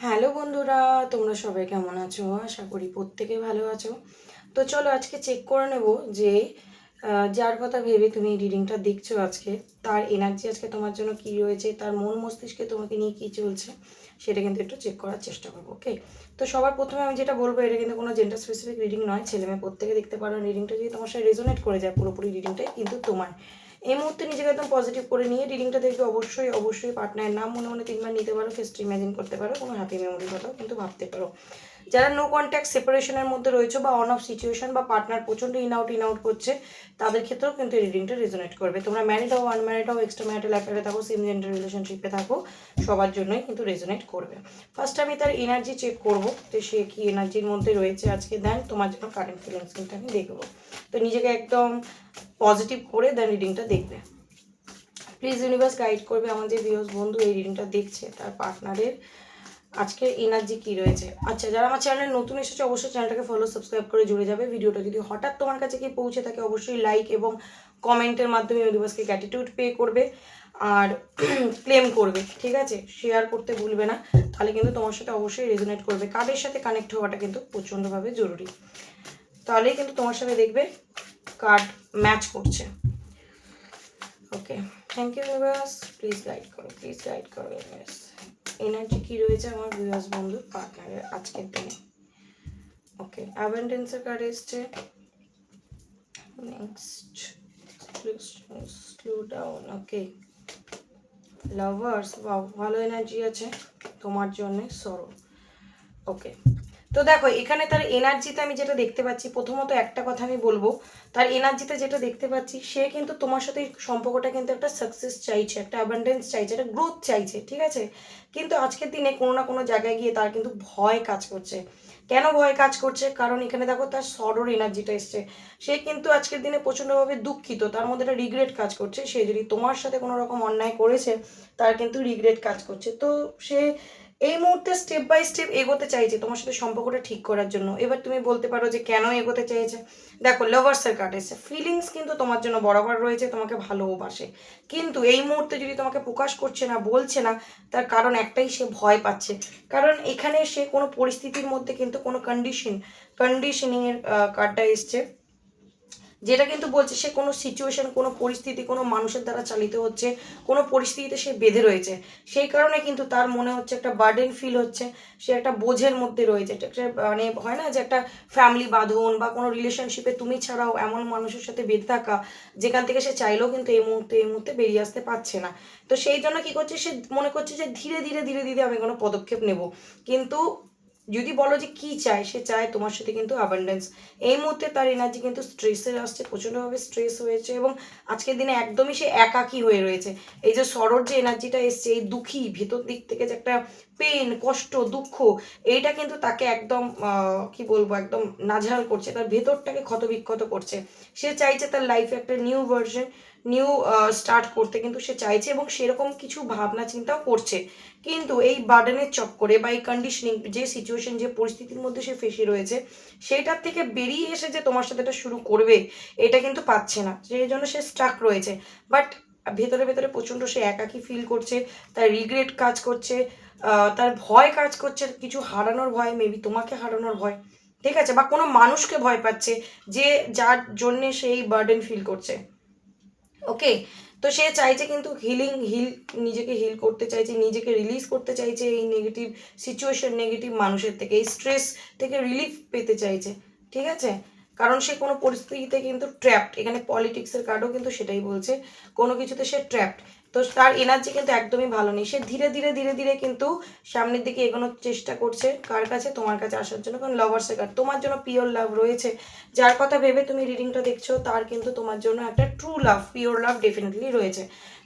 Hello বন্ধুরা, তোমরা সবাই কেমন আছো? আশা করি প্রত্যেকে ভালো আছো। তো চলো আজকে চেক করে নেব যে যার কথা ভেবে তুমি এই রিডিংটা দেখছো আজকে, তার এনার্জি আজকে তোমার জন্য কি রয়েছে, তার মন মস্তিষ্কে তোমাকে নিয়ে কি চলছে, সেটা কিন্তু একটু চেক করার চেষ্টা করবো। ওকে, তো সবার প্রথমে আমি যেটা বলবো, এটা কিন্তু কোনো জেন্ডার স্পেসিফিক রিডিং নয়, ছেলে মেয়ে প্রত্যেকে দেখতে পারো। রিডিংটা যদি তোমার সাথে রেজোনেট করে যায়, পুরোপুরি রিডিংটাই কিন্তু তোমার। এই মুহূর্তে নিজেকে একদম পজিটিভ করে নিয়ে রিডিংটা দেখবে। অবশ্যই অবশ্যই পার্টনারের নাম মনে মনে 3বার নিতে পারো, ফেস্ট ইমাজিন করতে পারো, কোনো হ্যাপি মেমোরির কথাও কিন্তু ভাবতে পারো। যারা নো কন্ট্যাক্ট সেপারেশনের মধ্যে রয়েছে বা অন অফ সিচুয়েশন বা পার্টনার প্রচণ্ড ইন আউট করছে, তাদের ক্ষেত্রেও কিন্তু এই রিডিংটা রেজোনেট করবে। তোমরা ম্যারিড হও, আনম্যারিড হও, এক্সট্রা ম্যারিটাল অ্যাফেয়ারে থাকো, সেম জেন্ডার রিলেশনশিপে থাকো, সবার জন্যই কিন্তু রেজোনেট করবে। ফার্স্ট আমি তার এনার্জি চেক করবো যে সে কি এনার্জির মধ্যে রয়েছে আজকে, দেন তোমার জন্য কারেন্ট ফিলিংস কিন্তু আমি দেখবো। তো নিজেকে একদম পজিটিভ করে দেন রিডিংটা দেখবে। প্লিজ ইউনিভার্স গাইড করবে আমার যে ভিউয়ার্স বন্ধু এই রিডিংটা দেখছে, তার পার্টনারের আজকের এনার্জি কি রয়েছে। আচ্ছা, যারা আমার চ্যানেলে নতুন এসেছে অবশ্যই চ্যানেলটাকে ফলো সাবস্ক্রাইব করে জুড়ে যাবে। ভিডিওটা যদি হঠাৎ তোমার কাছে কি পৌঁছে থাকে, অবশ্যই লাইক এবং কমেন্টের মাধ্যমে ইউনিভার্সকে গ্র্যাটিটিউড পে করবে আর ক্লেম করবে, ঠিক আছে? শেয়ার করতে ভুলবে না, তাহলে কিন্তু তোমার সাথে অবশ্যই রেজোনেট করবে। কার্ডের সাথে কানেক্ট হওয়াটা কিন্তু প্রচণ্ডভাবে জরুরি, তাহলেই কিন্তু তোমার সাথে দেখবে কার্ড ম্যাচ করছে। Okay, thank you universe, please guide করো, প্লিজ গাইড করো ইউনিভার্স। এনার্জি কী রয়েছে আমার ভিউয়ার্স বন্ধু পার্টনারের আজকের দিনে। ওকে, অ্যাবেন্ডেন্সের কার্ড এসছে। Next slow down. Okay, lovers, wow, ভালো এনার্জি আছে তোমার জন্যে। সরো। ওকে, তো দেখো এখানে তার এনার্জিতে আমি যেটা দেখতে পাচ্ছি, প্রথমত একটা কথা আমি বলবো, তার এনার্জিতে যেটা দেখতে পাচ্ছি, সে কিন্তু তোমার সাথে সম্পর্কটা কিন্তু একটা সাকসেস চাইছে, একটা অ্যাবান্ডেন্স চাইছে, একটা গ্রোথ চাইছে, ঠিক আছে? কিন্তু আজকের দিনে কোনো না কোনো জায়গায় গিয়ে তার কিন্তু ভয় কাজ করছে। কেন ভয় কাজ করছে? কারণ এখানে দেখো তার সরোর এনার্জিটা এসছে। সে কিন্তু আজকের দিনে প্রচণ্ডভাবে দুঃখিত, তার মধ্যে একটা রিগ্রেট কাজ করছে। সে যদি তোমার সাথে কোনো রকম অন্যায় করেছে, তার কিন্তু রিগ্রেট কাজ করছে। তো সে এই মুহূর্তে স্টেপ বাই স্টেপ এগোতে চাইছে তোমার সাথে সম্পর্কটা ঠিক করার জন্য। এবার তুমি বলতে পারো যে কেন এগোতে চাইছে। দেখো, লাভার্সের কার্ড এসেছে। ফিলিংস কিন্তু তোমার জন্য বরাবর রয়েছে, তোমাকে ভালোবাসে, কিন্তু এই মুহূর্তে যদি তোমাকে প্রকাশ করছে না, বলছে না, তার কারণ একটাই, সে ভয় পাচ্ছে। কারণ এখানে সে কোনো পরিস্থিতির মধ্যে কিন্তু কোনো কন্ডিশনিংয়ের কার্ডটা এসছে, যেটা কিন্তু বলছে সে কোনো সিচুয়েশন, কোনো পরিস্থিতি, কোনো মানুষের দ্বারা চালিত হচ্ছে, কোনো পরিস্থিতিতে সে বেঁধে রয়েছে। সেই কারণে কিন্তু তার মনে হচ্ছে একটা বার্ডেন ফিল হচ্ছে, সে একটা বোঝের মধ্যে রয়েছে। একটা মানে হয় না যে একটা ফ্যামিলি বাঁধন বা কোনো রিলেশনশিপে তুমি ছাড়াও এমন মানুষের সাথে বেঁধে থাকা, যেখান থেকে সে চাইলেও কিন্তু এই মুহূর্তে বেরিয়ে আসতে পারছে না। তো সেই জন্য কি করছে, সে মনে করছে যে ধীরে ধীরে ধীরে ধীরে আমি কোনো পদক্ষেপ নেব। কিন্তু যদি বলো যে কি চায়, সে চায় তোমার সাথে কিন্তু অ্যাবান্ডেন্স। এই মুহূর্তে তার এনার্জি কিন্তু স্ট্রেসের আসছে, প্রচণ্ডভাবে স্ট্রেস হয়েছে এবং আজকের দিনে একদমই সে একাকী হয়ে রয়েছে। এই যে সরোর যে এনার্জিটা এসছে, এই দুঃখী ভেতর দিক থেকে যে একটা পেন, কষ্ট, দুঃখ, এইটা কিন্তু তাকে একদম কি বলবো, একদম নাজেহাল করছে, তার ভেতরটাকে ক্ষতবিক্ষত করছে। সে চাইছে তার লাইফে একটা নিউ ভার্সন, নিউ স্টার্ট করতে কিন্তু সে চাইছে এবং সেরকম কিছু ভাবনা চিন্তাও করছে। কিন্তু এই বার্ডেনের চক্করে বা এই কন্ডিশনিং, যে সিচুয়েশন, যে পরিস্থিতির মধ্যে সে ফেসে রয়েছে, সেইটার থেকে বেরিয়ে এসে যে তোমার সাথে এটা শুরু করবে, এটা কিন্তু পাচ্ছে না, সেই জন্য সে স্টাক রয়েছে। বাট ভেতরে ভেতরে প্রচণ্ড সে একাকী ফিল করছে, তার রিগ্রেট কাজ করছে, তার ভয় কাজ করছে, কিছু হারানোর ভয়, মেবি তোমাকে হারানোর ভয়, ঠিক আছে? বা কোনো মানুষকে ভয় পাচ্ছে, যে যার জন্যে সেই বার্ডেন ফিল করছে। ওকে, তো সে চাইছে কিন্তু নিজেকে হিল করতে চাইছে, নিজেকে রিলিজ করতে চাইছে এই নেগেটিভ সিচুয়েশন, নেগেটিভ মানুষের থেকে, এই স্ট্রেস থেকে রিলিফ পেতে চাইছে, ঠিক আছে? কারণ সে কোনো পরিস্থিতিতে কিন্তু ট্র্যাপড। এখানে পলিটিক্সের কার্ডও কিন্তু সেটাই বলছে, কোনো কিছুতে সে ট্র্যাপড। তো তার এনার্জি কিন্তু একদমই ভালো নেই। সে ধীরে ধীরে ধীরে ধীরে কিন্তু সামনের দিকে এগোনোর চেষ্টা করছে, কার কাছে? তোমার কাছে আসার জন্য। কারণ লাভার্সের কার্ড, তোমার জন্য পিওর লাভ রয়েছে। যার কথা ভেবে তুমি রিডিংটা দেখছো, তার কিন্তু তোমার জন্য একটা ট্রু লাভ, পিওর লাভ ডেফিনেটলি রয়েছে।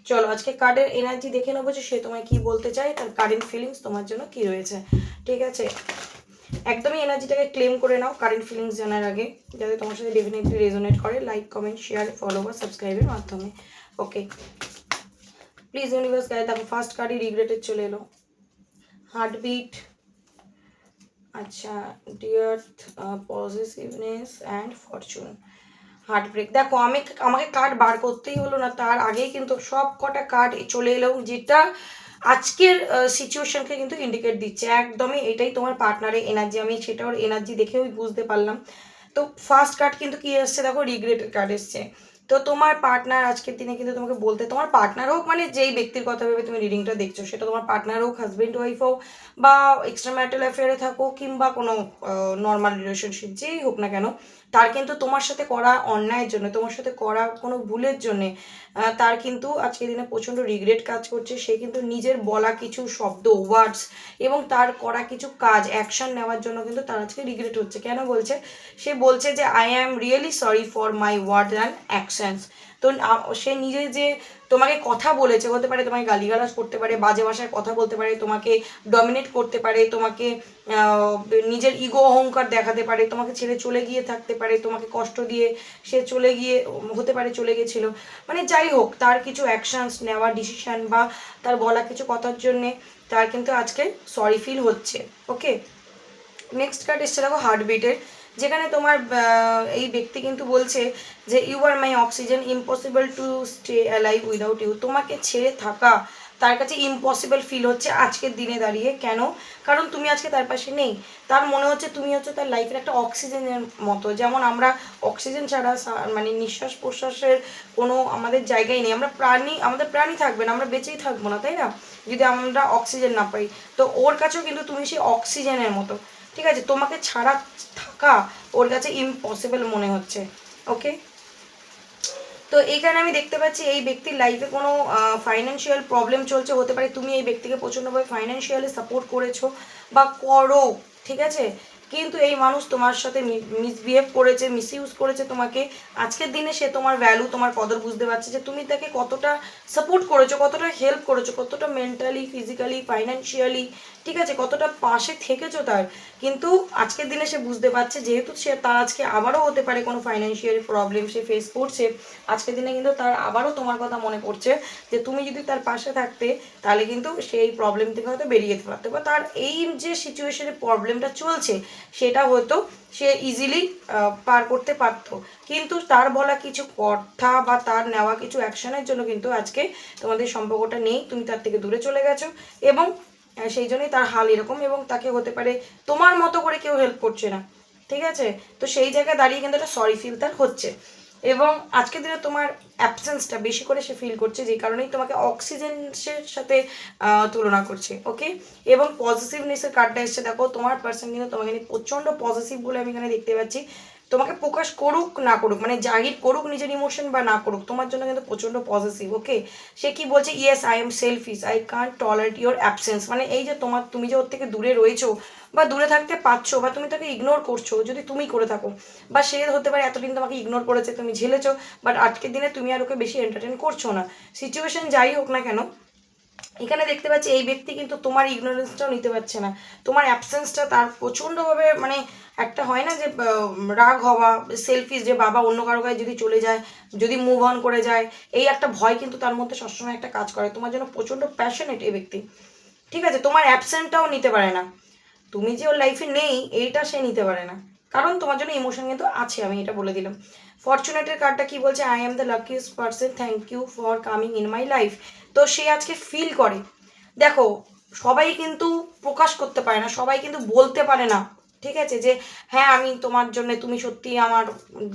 চলো আজকে কার্ডের এনার্জি দেখে নেবো যে সে তোমায় কি বলতে চায়, তার কারেন্ট ফিলিংস তোমার জন্য কি রয়েছে, ঠিক আছে? একদমই এনার্জিটাকে ক্লেম করে নাও কারেন্ট ফিলিংস জানার আগে, যাতে তোমার সাথে ডেফিনেটলি রেজোনেট করে। লাইক, কমেন্ট, শেয়ার, ফলো বা সাবস্ক্রাইবের মাধ্যমে। ওকে, প্লিজ ইউনিভার্স গাইড। দেখো ফার্স্ট কার্ডই রিগ্রেটেড চলে এলো। হার্টবিট, আচ্ছা, ডিয়ার্থ, পজিটিভনেস অ্যান্ড ফরচুন, হার্টব্রেক। দেখো আমাকে কার্ড বার করতেই হলো না, তার আগেই কিন্তু সব কটা কার্ড চলে এলো, যেটা আজকের সিচুয়েশনকে কিন্তু ইন্ডিকেট দিচ্ছে, একদমই এটাই তোমার পার্টনারের এনার্জি। আমি সেটা ওর এনার্জি দেখেও বুঝতে পারলাম। তো ফার্স্ট কার্ড কিন্তু কি এসছে দেখো, রিগ্রেট কার্ড এসছে। তো তোমার পার্টনার আজকের দিনে কিন্তু তোমাকে বলতে, তোমার পার্টনার হোক মানে যেই ব্যক্তির কথা ভেবে তুমি রিডিংটা দেখছো, সেটা তোমার পার্টনার হোক, হাজবেন্ড ওয়াইফ হোক, বা এক্সট্রা ম্যারিটাল অ্যাফেয়ারে থাকো, কিংবা কোনো নর্মাল রিলেশনশিপ, যেই হোক না কেন, তার কিন্তু তোমার সাথে করা অন্যায়ের জন্য, তোমার সাথে করা কোনো ভুলের জন্যে তার কিন্তু আজকের দিনে প্রচণ্ড রিগ্রেট কাজ করছে। সে কিন্তু নিজের বলা কিছু শব্দ, ওয়ার্ডস, এবং তার করা কিছু কাজ, অ্যাকশন নেওয়ার জন্য কিন্তু তার আজকে রিগ্রেট হচ্ছে। কেন বলছে? সে বলছে যে I am really sorry for my word and actions. তো সে নিজে যে তোমাকে কথা বলেছে, হতে পারে তোমাকে গালিগালাজ করতে পারে, বাজে ভাষায় কথা বলতে পারে, তোমাকে ডমিনেট করতে পারে, তোমাকে নিজের ইগো অহংকার দেখাতে পারে, তোমাকে ছেড়ে চলে গিয়ে থাকতে পারে, তোমাকে কষ্ট দিয়ে সে চলে গিয়ে, হতে পারে চলে গেছিল, মানে যাই হোক, তার কিছু অ্যাকশনস নেওয়া, ডিসিশন, বা তার বলা কিছু কথার জন্যে তার কিন্তু আজকে সরি ফিল হচ্ছে। ওকে, নেক্সট কার্ড এসছে দেখো হার্টবিটের, যেখানে তোমার এই ব্যক্তি কিন্তু বলছে যে you are my oxygen, impossible to stay alive without you. তোমাকে ছেড়ে থাকা তার কাছে ইম্পসিবল ফিল হচ্ছে আজকের দিনে দাঁড়িয়ে। কেন? কারণ তুমি আজকে তার পাশে নেই। তার মনে হচ্ছে তুমি হচ্ছে তার লাইফের একটা অক্সিজেনের মতো। যেমন আমরা অক্সিজেন ছাড়া মানে নিঃশ্বাস প্রশ্বাসের কোনো আমাদের জায়গায় নেই। আমরা প্রাণী, আমাদের প্রাণী থাকবে না, আমরা বেঁচেই থাকবো না, তাই না, যদি আমরা অক্সিজেন না পাই। তো ওর কাছেও কিন্তু তুমি সেই অক্সিজেনের মতো। ঠিক আছে, তোমাকে ছাড়া থাকা ওর কাছে ইম্পসিবল মনে হচ্ছে। ওকে, তো এইখানে আমি দেখতে পাচ্ছি এই ব্যক্তির লাইফে কোনো ফাইন্যান্সিয়াল প্রবলেম চলছে, হতে পারে তুমি এই ব্যক্তিকে প্রচণ্ডভাবে ফাইন্যান্সিয়ালি সাপোর্ট করেছো বা করো, ঠিক আছে, কিন্তু এই মানুষ তোমার সাথে মিসবিহেভ করেছে, মিসইউজ করেছে তোমাকে। আজকের দিনে সে তোমার ভ্যালু, তোমার কদর বুঝতে পারছে, যে তুমি তাকে কতটা সাপোর্ট করেছো, কতটা হেল্প করেছো, কতটা মেন্টালি, ফিজিক্যালি, ফাইন্যান্সিয়ালি, ঠিক আছে, কতটা পাশে থেকেছো তার। কিন্তু আজকের দিনে সে বুঝতে পারছে, যেহেতু সে তার আজকে আবারও হতে পারে কোনো ফাইন্যান্সিয়াল প্রবলেম সে ফেস করছে, আজকের দিনে কিন্তু তার আবারও তোমার কথা মনে পড়ছে, যে তুমি যদি তার পাশে থাকতে, তাহলে কিন্তু সেই প্রবলেম থেকে হয়তো বেরিয়ে যেতে পারতো, বা তার এই যে সিচুয়েশনে প্রবলেমটা চলছে সেটা হয়তো সে ইজিলি পার করতে পারতো। কিন্তু তার বলা কিছু কথা বা তার নেওয়া কিছু অ্যাকশনের জন্য কিন্তু আজকে তোমাদের সম্পর্কটা নেই, তুমি তার থেকে দূরে চলে গেছো, এবং সেই জন্যই তার হাল এরকম, এবং তাকে হতে পারে তোমার মতো করে কেউ হেল্প করছে না, ঠিক আছে। তো সেই জায়গায় দাঁড়িয়ে কিন্তু একটা সরি ফিল তার হচ্ছে, এবং আজকের দিনে তোমার অ্যাবসেন্সটা বেশি করে সে ফিল করছে, যে কারণেই তোমাকে অক্সিজেনের সাথে তুলনা করছে। ওকে, এবং পজিটিভনেসের কার্ডটা এসছে দেখো, তোমার পার্সন কিন্তু তোমাকে নিয়ে প্রচণ্ড পজিটিভ বলে আমি এখানে দেখতে পাচ্ছি। তোমাকে প্রকাশ করুক না করুক, মানে জাহির করুক নিজের ইমোশন বা না করুক, তোমার জন্য কিন্তু প্রচণ্ড পজিটিভ। ওকে, সে কি বলছে, yes I am selfish, I can't tolerate your absence. মানে এই যে তুমি যে ওর থেকে দূরে রয়েছো, বা দূরে থাকতে পারছো, বা তুমি তাকে ইগনোর করছো, যদি তুমি করে থাকো, বা সে হতে পারে এতদিন তোমাকে ইগনোর করেছে, তুমি ঝেলেছো, বাট আজকের দিনে তুমি আর ওকে বেশি এন্টারটেন করছো না। সিচুয়েশন যাই হোক না কেন, এখানে দেখতে পাচ্ছি এই ব্যক্তি কিন্তু তোমার ইগনোরেন্সটাও নিতে পারছে না, তোমার অ্যাবসেন্সটা তার প্রচণ্ডভাবে, মানে একটা হয় না যে রাগ হওয়া, সেলফিশ, যে বাবা অন্য কারো গায়ে যদি চলে যায়, যদি মুভ অন করে যায়, এই একটা ভয় কিন্তু তার মধ্যে সবসময় একটা কাজ করে। তোমার জন্য প্রচণ্ড প্যাশনেট এই ব্যক্তি, ঠিক আছে, তোমার অ্যাবসেন্টটাও নিতে পারে না, তুমি যে ওর লাইফে নেই এইটা সে নিতে পারে না, কারণ তোমার জন্য ইমোশন কিন্তু আছে, আমি এটা বলে দিলাম। ফরচুনেটের কার্ডটা কি বলছে, I am the luckiest person, thank you for coming in my life. তো সে আজকে ফিল করে, দেখো সবাই কিন্তু প্রকাশ করতে পারে না, সবাই কিন্তু বলতে পারে না, ঠিক আছে, যে হ্যাঁ আমি তোমার জন্য, তুমি সত্যি আমার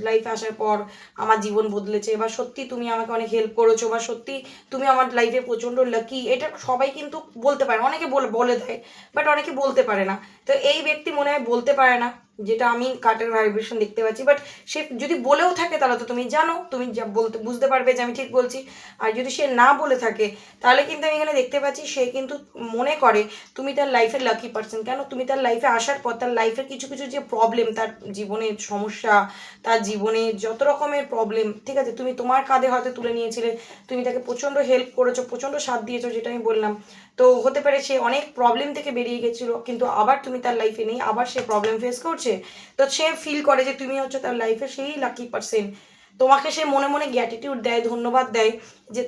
লাইফে আসার পর আমার জীবন বদলেছে, বা সত্যি তুমি আমাকে অনেক হেল্প করেছো, বা সত্যি তুমি আমার লাইফে প্রচণ্ড লাকি, এটা সবাই কিন্তু বলতে পারে না। অনেকে বলে দেয়, বাট অনেকে বলতে পারে না। তো এই ব্যক্তি মনে হয় বলতে পারে না, যেটা আমি কার্ডের ভাইব্রেশন দেখতে পাচ্ছি। বাট সে যদি বলেও থাকে, তাহলে তো তুমি জানো, তুমি যা বলতে বুঝতে পারবে যে আমি ঠিক বলছি। আর যদি সে না বলে থাকে, তাহলে কিন্তু আমি এখানে দেখতে পাচ্ছি সে কিন্তু মনে করে তুমি তার লাইফের লাকি পার্সন। কেন? তুমি তার লাইফে আসার পর তার লাইফের কিছু কিছু যে প্রবলেম, তার জীবনের সমস্যা, তার জীবনে যত রকমের প্রবলেম, ঠিক আছে, তুমি তোমার কাঁধে হয়তো তুলে নিয়েছিলে, তুমি তাকে প্রচণ্ড হেল্প করেছো, প্রচণ্ড সাথ দিয়েছো, যেটা আমি বললাম। তো হতে পারে সে অনেক প্রবলেম থেকে বেরিয়ে গেছিলো, কিন্তু আবার তুমি তার লাইফে নেই, আবার সে প্রবলেম ফেস করছে। তো সে ফিল করে যে তুমি হচ্ছে তার লাইফে সেই লাকি পার্সন। তোমাকে সে মনে মনে গ্র্যাটিটিউড দেয়, ধন্যবাদ দেয় যে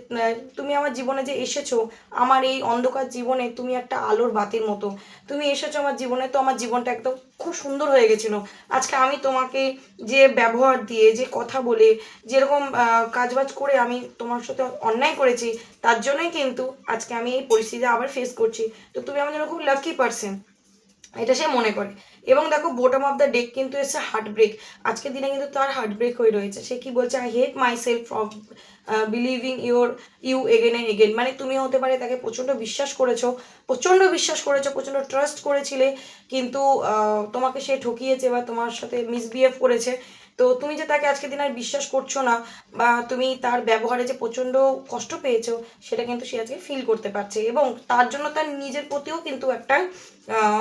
তুমি আমার জীবনে যে এসেছো, আমার এই অন্ধকার জীবনে তুমি একটা আলোর বাতির মতো, তুমি এসেছো আমার জীবনে, তো আমার জীবনটা একদম খুব সুন্দর হয়ে গেছিলো। আজকে আমি তোমাকে যে ব্যবহার দিয়ে, যে কথা বলে, যেরকম কাজবাজ করে আমি তোমার সাথে অন্যায় করেছি, তার জন্যই কিন্তু আজকে আমি এই পরিস্থিতি আবার ফেস করছি। তো তুমি আমার জন্য খুব লাকি পারসন, এটা সে মনে করে। এবং দেখো বটম অফ দ্য ডেক কিন্তু এসে হার্ট ব্রেক। আজকের দিনে কিন্তু তার হার্ট ব্রেক হয়ে রয়েছে। সে কি বলছে, I hate myself of believing you again and again. মানে তুমি হতে পারে তাকে প্রচণ্ড বিশ্বাস করেছো, প্রচণ্ড ট্রাস্ট করেছিলে, কিন্তু তোমাকে সে ঠকিয়েছে বা তোমার সাথে মিসবিহেভ করেছে। তো তুমি যে তাকে আজকে দিন আর বিশ্বাস করছো না, বা তুমি তার ব্যবহারে যে প্রচণ্ড কষ্ট পেয়েছো, সেটা কিন্তু সে আজকে ফিল করতে পারছে। এবং তার জন্য তার নিজের প্রতিও কিন্তু একটা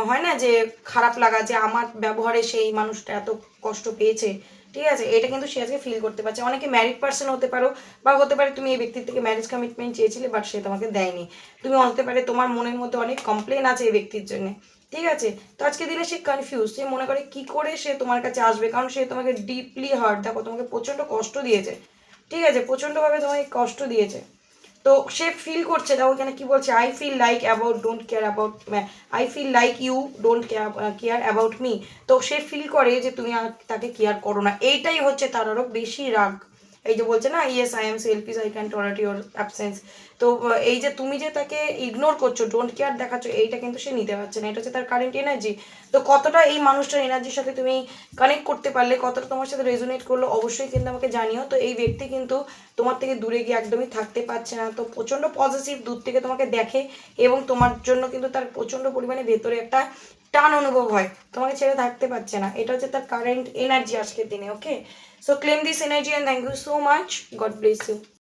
হয় না যে খারাপ লাগা, যে আমার ব্যবহারে সেই মানুষটা এত কষ্ট পেয়েছে, ঠিক আছে, এটা কিন্তু সে আজকে ফিল করতে পারছে। অনেকে ম্যারিড পার্সন হতে পারো, বা হতে পারে তুমি এই ব্যক্তির থেকে ম্যারেজ কমিটমেন্ট চেয়েছিলে বাট সে তোমাকে দেয়নি। তুমি হতে পারে তোমার মনের মধ্যে অনেক কমপ্লেন আছে এই ব্যক্তির জন্য, ঠিক আছে। তো আজকে দিনে সে কনফিউজ, সে মনে করে কি করে সে তোমার কাছে আসবে, কারণ সে তোমাকে ডিপলি হার্ট, দেখো তোমাকে প্রচণ্ড কষ্ট দিয়েছে, ঠিক আছে, প্রচণ্ডভাবে তোমাকে কষ্ট দিয়েছে। তো সে ফিল করছে, দেখো এখানে কি বলছে, I feel like about don't care about, I feel like you don't care about me. তো সে ফিল করে যে তুমি আর তাকে কেয়ার করো না, এইটাই হচ্ছে তার আরও বেশি রাগ। এই যে বলছে না, yes I am selfish, I can tolerate your absence. তো এই যে তুমি যে তাকে ইগনোর করছো, ডোন্ট কেয়ার দেখাচ্ছ, এইটা কিন্তু সে নিতে পারছে না। এটা হচ্ছে তার কারেন্ট এনার্জি। তো কতটা এই মানুষটার এনার্জির সাথে তুমি কানেক্ট করতে পারলে, কতটা তোমার সাথে রেজোনেট করলো, অবশ্যই কিন্তু আমাকে জানিও। তো এই ব্যক্তি কিন্তু তোমার থেকে দূরে গিয়ে একদমই থাকতে পারছে না, তো প্রচণ্ড পজিটিভ, দূর থেকে তোমাকে দেখে এবং তোমার জন্য কিন্তু তার প্রচণ্ড পরিমাণে ভেতরে একটা টান অনুভব হয়, তোমাকে ছেড়ে থাকতে পারছে না। এটা হচ্ছে তার কারেন্ট এনার্জি আজকের দিনে। Okay, so claim this energy and thank you so much, God bless you.